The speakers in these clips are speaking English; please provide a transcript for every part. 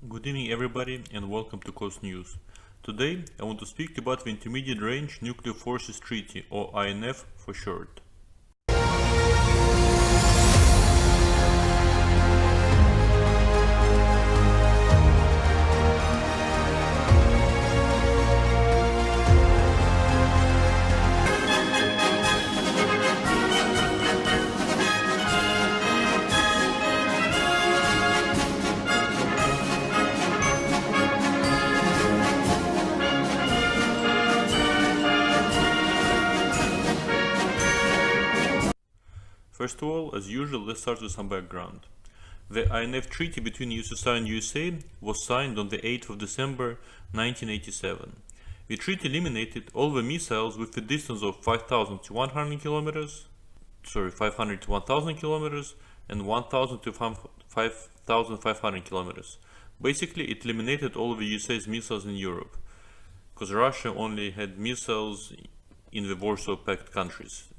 Good evening everybody and welcome to Close News. Today I want to speak about the Intermediate Range Nuclear Forces Treaty, or INF for short. First of all, as usual, let's start with some background. The INF treaty between USSR and USA was signed on the 8th of December 1987. The treaty eliminated all the missiles with a distance of 500 to 1000 kilometers and 1000 to 5500 kilometers. Basically, it eliminated all of the USA's missiles in Europe, because Russia only had missiles in the Warsaw Pact countries.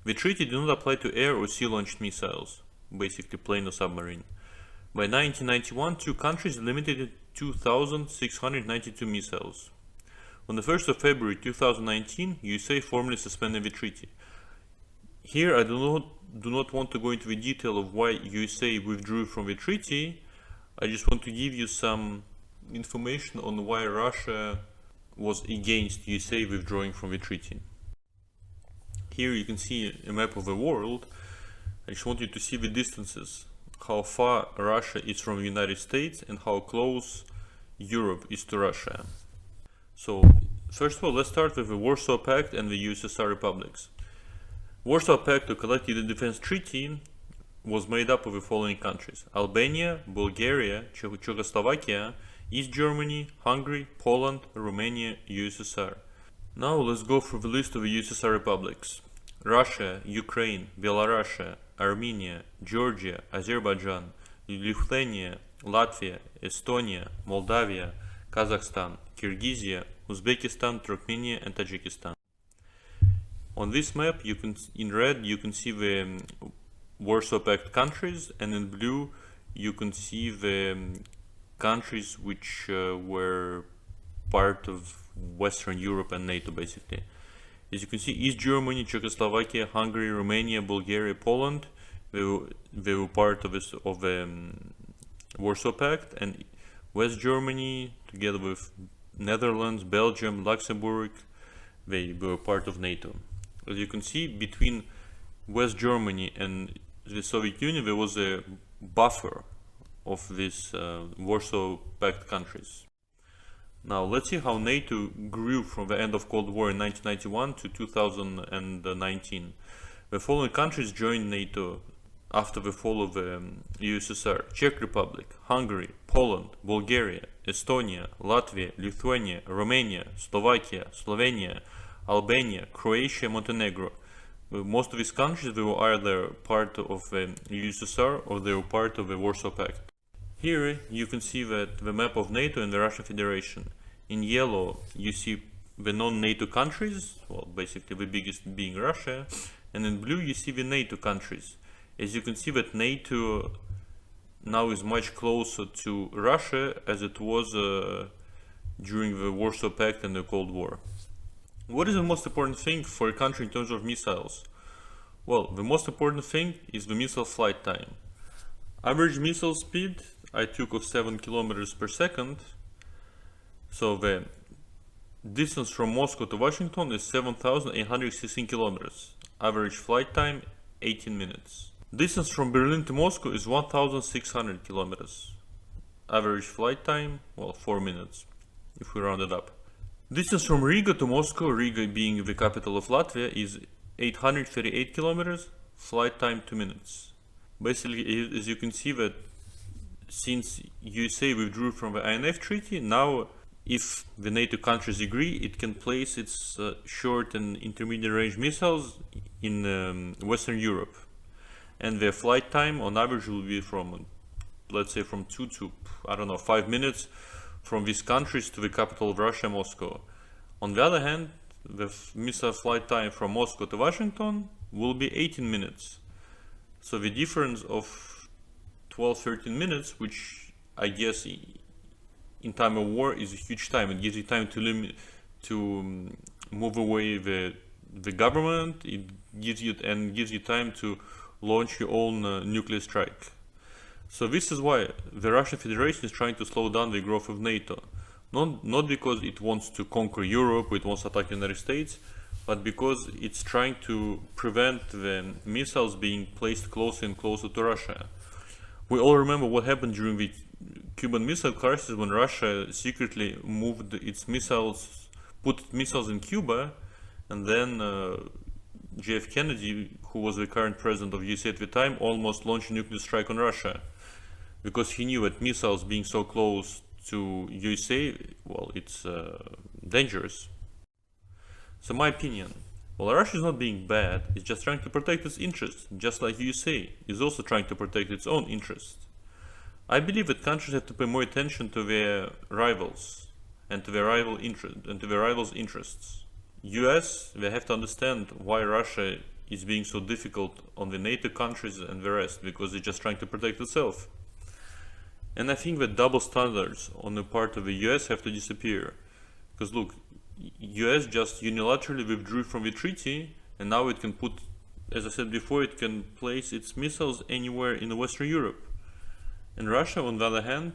The treaty did not apply to air or sea-launched missiles, basically plane or submarine. By 1991, two countries eliminated 2,692 missiles. On the 1st of February 2019, USA formally suspended the treaty. Here I do not want to go into the detail of why USA withdrew from the treaty. I just want to give you some information on why Russia was against USA withdrawing from the treaty. Here you can see a map of the world. I just want you to see the distances, how far Russia is from the United States and how close Europe is to Russia. So first of all, let's start with the Warsaw Pact and the USSR republics. Warsaw Pact, or Collective Defense Treaty, was made up of the following countries: Albania, Bulgaria, Czechoslovakia, East Germany, Hungary, Poland, Romania, USSR. Now let's go through the list of the USSR republics: Russia, Ukraine, Belarus, Armenia, Georgia, Azerbaijan, Lithuania, Latvia, Estonia, Moldavia, Kazakhstan, Kyrgyzia, Uzbekistan, Turkmenia, and Tajikistan. On this map, in red you can see the Warsaw Pact countries, and in blue you can see the countries which were part of Western Europe and Nato, basically. As you can see, East Germany, Czechoslovakia, Hungary, Romania, Bulgaria, Poland, they were part of the Warsaw Pact, and West Germany, together with Netherlands, Belgium, Luxembourg, they were part of NATO. As you can see, between West Germany and the Soviet Union, there was a buffer of these Warsaw Pact countries. Now let's see how NATO grew from the end of Cold War in 1991 to 2019. The following countries joined NATO after the fall of the USSR: Czech Republic, Hungary, Poland, Bulgaria, Estonia, Latvia, Lithuania, Romania, Slovakia, Slovenia, Albania, Croatia, Montenegro. Most of these countries, they were either part of the USSR or they were part of the Warsaw Pact. Here you can see that the map of NATO and the Russian Federation. In yellow you see the non-NATO countries, well, basically the biggest being Russia, and in blue you see the NATO countries. As you can see that NATO now is much closer to Russia as it was during the Warsaw Pact and the Cold War. What is the most important thing for a country in terms of missiles? Well, the most important thing is the missile flight time. Average missile speed I took of 7 kilometers per second. So the distance from Moscow to Washington is 7,816 kilometers. Average flight time 18 minutes. Distance from Berlin to Moscow is 1,600 kilometers. Average flight time, well, 4 minutes if we round it up. Distance from Riga to Moscow, Riga being the capital of Latvia, is 838 kilometers. Flight time 2 minutes. Basically, as you can see, that since USA withdrew from the INF treaty, now if the NATO countries agree, it can place its short and intermediate range missiles in Western Europe. And their flight time on average will be from, let's say, from 2 to, 5 minutes from these countries to the capital of Russia, Moscow. On the other hand, the missile flight time from Moscow to Washington will be 18 minutes. So the difference of 12-13 minutes, which I guess in time of war is a huge time. It gives you time to move away the government. It gives you time to launch your own nuclear strike. So this is why the Russian Federation is trying to slow down the growth of NATO. Not because it wants to conquer Europe, or it wants to attack the United States, but because it's trying to prevent the missiles being placed closer and closer to Russia. We all remember what happened during the Cuban Missile Crisis, when Russia secretly moved its missiles, put missiles in Cuba, and then JF Kennedy, who was the current president of USA at the time, almost launched a nuclear strike on Russia, because he knew that missiles being so close to USA, well, it's dangerous. So my opinion, well, Russia is not being bad, it's just trying to protect its interests, just like USA is also trying to protect its own interests. I believe that countries have to pay more attention to their rivals and to their rivals' interests. US, they have to understand why Russia is being so difficult on the NATO countries and the rest, because they're just trying to protect itself. And I think that double standards on the part of the US have to disappear. Because look, US just unilaterally withdrew from the treaty, and now it can put, as I said before, it can place its missiles anywhere in Western Europe. And Russia, on the other hand,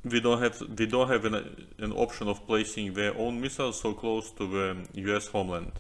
they don't have an option of placing their own missiles so close to the US homeland.